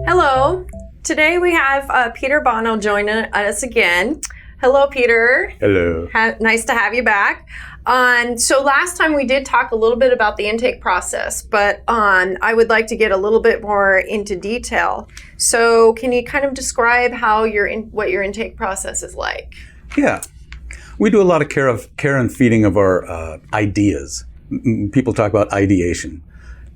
Hello. Today we have Peter Bono joining us again. Hello, Peter. Hello. Nice to have you back. So last time we did talk a little bit about the intake process, but I would like to get a little bit more into detail. So can you kind of describe how what your intake process is like? Yeah. We do a lot of care and feeding of our ideas. People talk about ideation.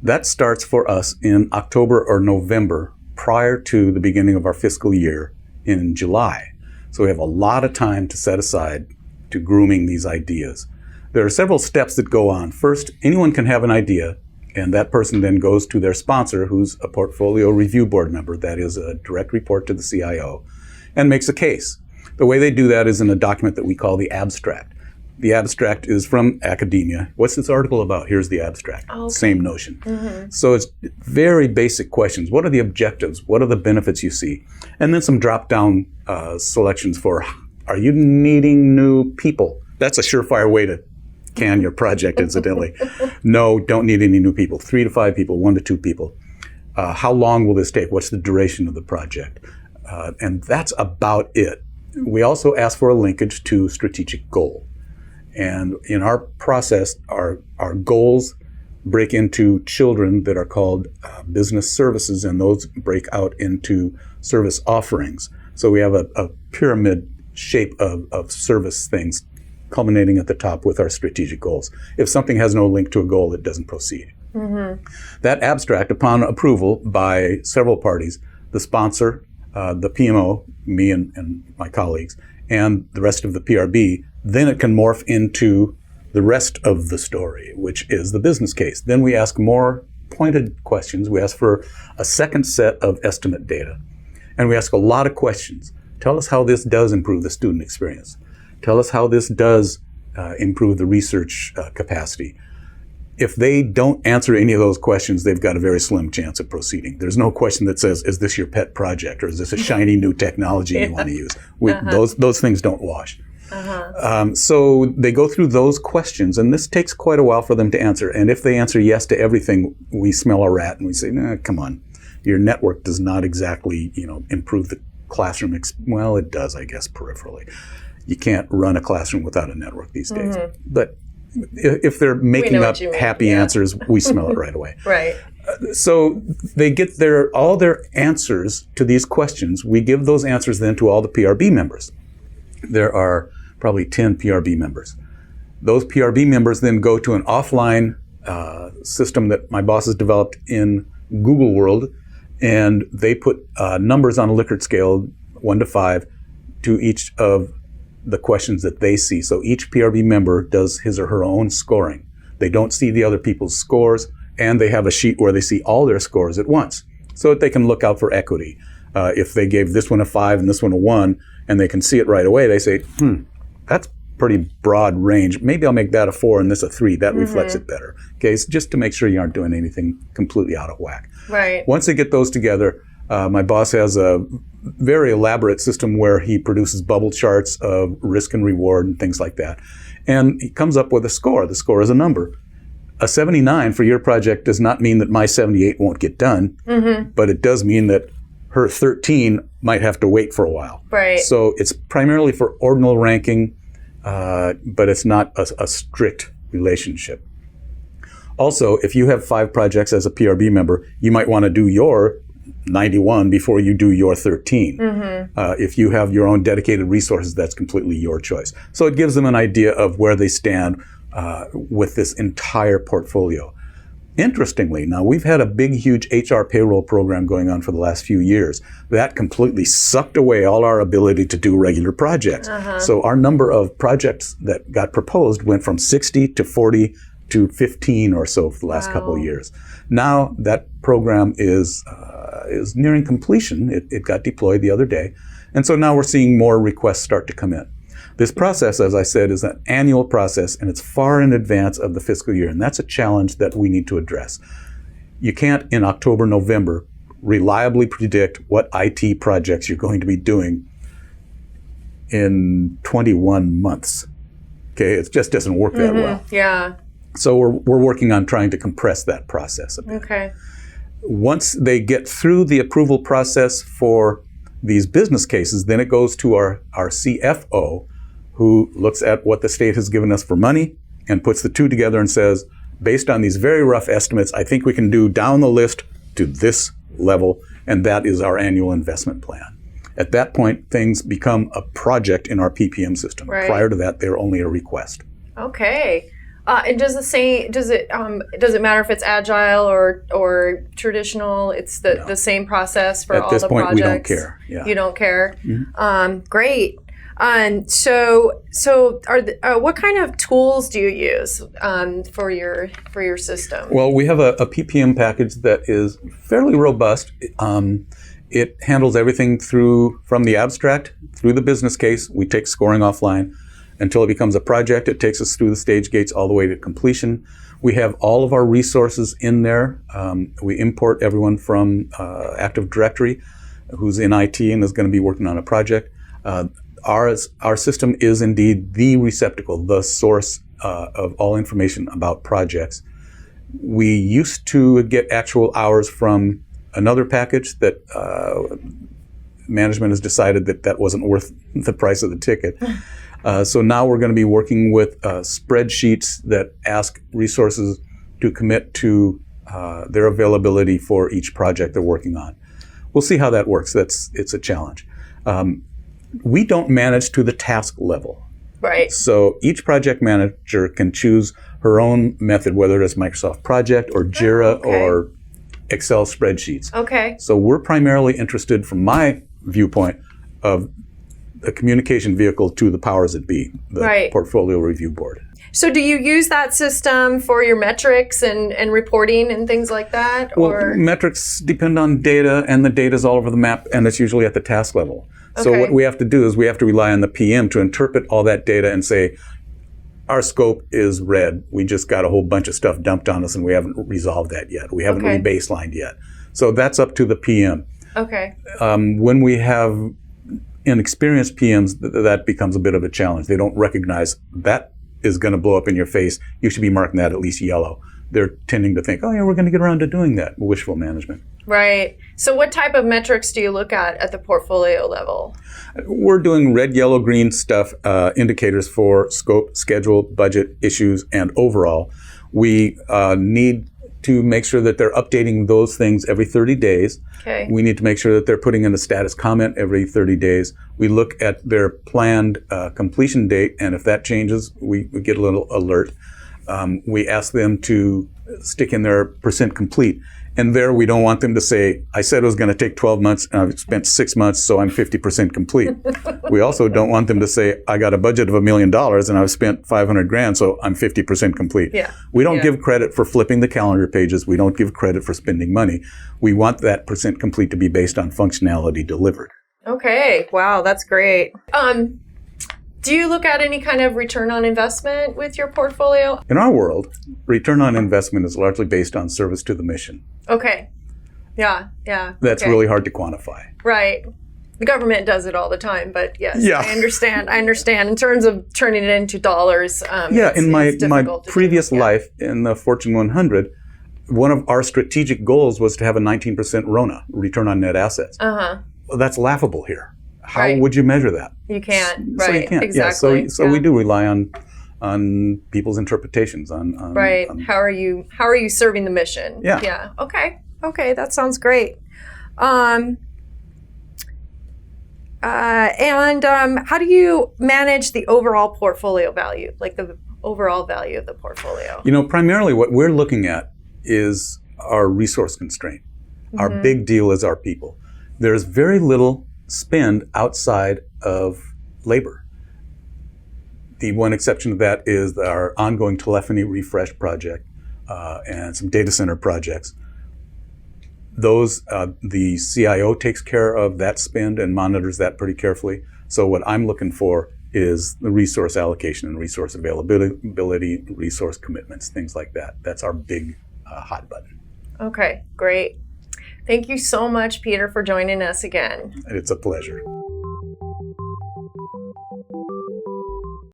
That starts for us in October or November, prior to the beginning of our fiscal year in July. So we have a lot of time to set aside to grooming these ideas. There are several steps that go on. First, anyone can have an idea, and that person then goes to their sponsor, who's a portfolio review board member, that is a direct report to the CIO, and makes a case. The way they do that is in a document that we call the abstract. The abstract is from academia. What's this article about? Here's the abstract. Okay. Same notion. Mm-hmm. So it's very basic questions. What are the objectives? What are the benefits you see? And then some drop-down selections for, are you needing new people? That's a surefire way to can your project, incidentally. No, don't need any new people. 3 to 5 people, 1 to 2 people. How long will this take? What's the duration of the project? And that's about it. We also ask for a linkage to strategic goal. And in our process, our goals break into children that are called business services, and those break out into service offerings. So we have a pyramid shape of service things culminating at the top with our strategic goals. If something has no link to a goal, it doesn't proceed. Mm-hmm. That abstract, upon approval by several parties, the sponsor, the PMO, me and my colleagues, and the rest of the PRB, then it can morph into the rest of the story, which is the business case. Then we ask more pointed questions. We ask for a second set of estimate data. And we ask a lot of questions. Tell us how this does improve the student experience. Tell us how this does improve the research capacity. If they don't answer any of those questions, they've got a very slim chance of proceeding. There's no question that says, is this your pet project, or is this a shiny new technology you want to use? Those things don't wash. So they go through those questions, and this takes quite a while for them to answer. And if they answer yes to everything, we smell a rat and we say, nah, come on. Your network does not exactly, improve the classroom. Well, it does, I guess, peripherally. You can't run a classroom without a network these days. Mm-hmm. But if they're making up happy answers, we smell it right away. Right. So they get all their answers to these questions. We give those answers then to all the PRB members. There are probably 10 PRB members. Those PRB members then go to an offline system that my boss has developed in Google World, and they put numbers on a Likert scale, 1 to 5, to each of the questions that they see. So each PRB member does his or her own scoring. They don't see the other people's scores, and they have a sheet where they see all their scores at once, so that they can look out for equity. If they gave this one a 5 and this one a 1, and they can see it right away, they say, that's pretty broad range. Maybe I'll make that a 4 and this a 3. That reflects it better. Okay, so just to make sure you aren't doing anything completely out of whack. Right. Once they get those together, my boss has a very elaborate system where he produces bubble charts of risk and reward and things like that. And he comes up with a score. The score is a number. A 79 for your project does not mean that my 78 won't get done, but it does mean that her 13 might have to wait for a while. Right. So it's primarily for ordinal ranking, but it's not a strict relationship. Also, if you have 5 projects as a PRB member, you might want to do your 91 before you do your 13. If you have your own dedicated resources, that's completely your choice. So it gives them an idea of where they stand with this entire portfolio. Interestingly, now we've had a big, huge HR payroll program going on for the last few years. That completely sucked away all our ability to do regular projects. So our number of projects that got proposed went from 60 to 40 to 15 or so for the last couple of years. Now that program is nearing completion. It got deployed the other day. And so now we're seeing more requests start to come in. This process, as I said, is an annual process, and it's far in advance of the fiscal year, and that's a challenge that we need to address. You can't, in October, November, reliably predict what IT projects you're going to be doing in 21 months. Okay, it just doesn't work that well. Yeah. So we're working on trying to compress that process a bit. Okay. Once they get through the approval process for these business cases, then it goes to our CFO, who looks at what the state has given us for money and puts the two together and says, based on these very rough estimates, I think we can do down the list to this level, and that is our annual investment plan. At that point, things become a project in our PPM system. Right. Prior to that, they're only a request. Okay. And does it matter if it's agile or traditional? It's the same process for all the projects. At this point, we don't care. Yeah. You don't care. Mm-hmm. Great. So what kind of tools do you use for your system? Well, we have a PPM package that is fairly robust. It handles everything from the abstract through the business case. We take scoring offline until it becomes a project. It takes us through the stage gates all the way to completion. We have all of our resources in there. We import everyone from Active Directory, who's in IT and is going to be working on a project. Our system is indeed the receptacle, the source of all information about projects. We used to get actual hours from another package that management has decided that wasn't worth the price of the ticket. So now we're going to be working with spreadsheets that ask resources to commit to their availability for each project they're working on. We'll see how that works. It's a challenge. We don't manage to the task level. Right. So each project manager can choose her own method, whether it's Microsoft Project or Jira or Excel spreadsheets. Okay. So we're primarily interested, from my viewpoint, of a communication vehicle to the powers that be, the Portfolio Review Board. So do you use that system for your metrics and reporting and things like that? Well, metrics depend on data, and the data's all over the map, and it's usually at the task level. So what we have to do is we have to rely on the PM to interpret all that data and say, our scope is red. We just got a whole bunch of stuff dumped on us, and we haven't resolved that yet. We haven't rebaselined yet. So that's up to the PM. Okay. When we have inexperienced PMs, that becomes a bit of a challenge. They don't recognize that is going to blow up in your face. You should be marking that at least yellow. They're tending to think, oh yeah, we're going to get around to doing that. Wishful management. Right. So what type of metrics do you look at the portfolio level? We're doing red, yellow, green stuff, indicators for scope, schedule, budget, issues, and overall. We need to make sure that they're updating those things every 30 days. Okay. We need to make sure that they're putting in a status comment every 30 days. We look at their planned completion date, and if that changes, we get a little alert. We ask them to stick in their percent complete. And there, we don't want them to say, I said it was going to take 12 months, and I've spent 6 months, so I'm 50% complete. We also don't want them to say, I got a budget of $1 million, and I've spent $500,000, so I'm 50% complete. Yeah. We don't give credit for flipping the calendar pages. We don't give credit for spending money. We want that percent complete to be based on functionality delivered. Okay. Wow, that's great. Do you look at any kind of return on investment with your portfolio? In our world, return on investment is largely based on service to the mission. Okay. Yeah. That's really hard to quantify. Right. The government does it all the time, but yes, I understand. In terms of turning it into dollars, in my previous life in the Fortune 100, one of our strategic goals was to have a 19% RONA, return on net assets. Well, that's laughable here. How would you measure that? You can't. So you can't. Exactly. So we do rely on people's interpretations on how are you serving the mission? Yeah. Okay, that sounds great. And how do you manage the overall portfolio value, like the overall value of the portfolio? Primarily what we're looking at is our resource constraint. Mm-hmm. Our big deal is our people. There's very little spend outside of labor. The one exception to that is our ongoing telephony refresh project and some data center projects. Those, the CIO takes care of that spend and monitors that pretty carefully. So what I'm looking for is the resource allocation and resource availability, resource commitments, things like that. That's our big hot button. Okay, great. Thank you so much, Peter, for joining us again. It's a pleasure.